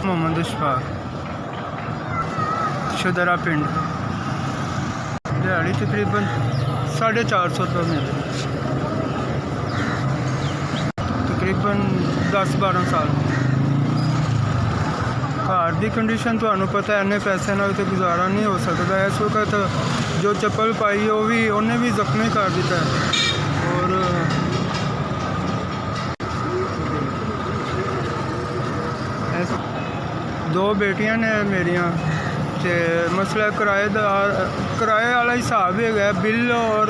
मोहम्मद इशफाक, शदरा पिंड। दिहाड़ी तकरीबन 450 रुपये मिल रही, तकरीबन 10-12 साल। घर की कंडीशन तो पता है, इन्ने पैसे नाल तो गुजारा नहीं हो सकता। इस वक्त जो चप्पल पाई वो भी उन्हें भी जख्मी कर दिता है। और दो बेटियां ने मेरिया, तो मसला किराए वाला हिसाब है। बिल और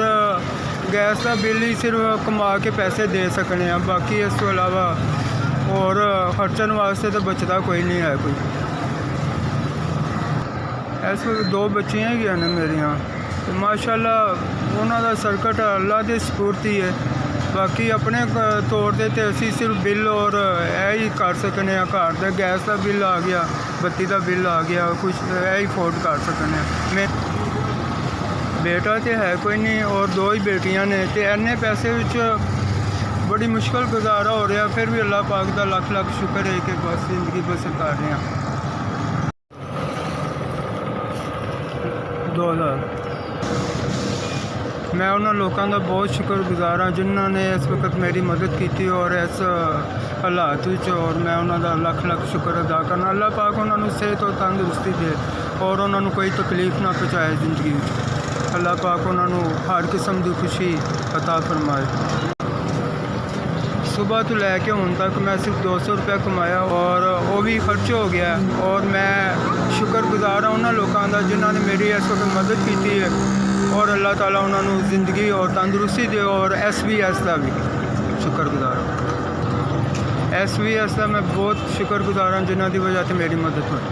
गैस का बिल ही सिर्फ कमा के पैसे दे सकने, बाकी इस तो अलावा और खर्चन वास्ते तो बचता कोई नहीं है कोई। इस वक्त दो बच्चियां ही ने मेरिया, तो माशाल्लाह उन्हों का सर्कट अल्लाह के सपुर्द ही है। बाकी अपने तौर पर तो असी सिर्फ बिल और यही कर सकने। घर का गैस का बिल आ गया, बत्ती का बिल आ गया, कुछ यही अफोर्ड कर सकने। मैं बेटा तो है कोई नहीं और दो ही बेटियां ने, तो इन्ने पैसे बड़ी मुश्किल गुजारा हो रहा। फिर भी अल्लाह पाक का लख लख शुक्र है कि बस जिंदगी बसर कर रहे हैं। 2000 मैं उन्होंने लोगों का बहुत शुक्रगुजार हाँ जिन्होंने इस वक्त मेरी मदद की और इस हालात और मैं उन्होंने लख लख शुक्र अदा करना। अल्लाह पाक उन्होंने सेहत और तंदुरुस्ती दे और उन्होंने कोई तकलीफ ना पहुँचाए जिंदगी। अल्लाह पाक उन्होंने हर किस्म की खुशी अता फरमाए। सुबह तो लैके हुण तक मैं सिर्फ 200 रुपया कमाया और वो भी खर्च हो गया। और मैं शुक्रगुजार हाँ उन्होंने लोगों का जिन्होंने मेरी इस वक्त मदद की है और अल्लाह ताला उन्होंने ज़िंदगी और तंदुरुस्ती दे। और SVS का भी शुक्रगुजार हाँ। SVS का मैं बहुत शुक्रगुजार हाँ जिन्हों की वजह से मेरी मदद हुई।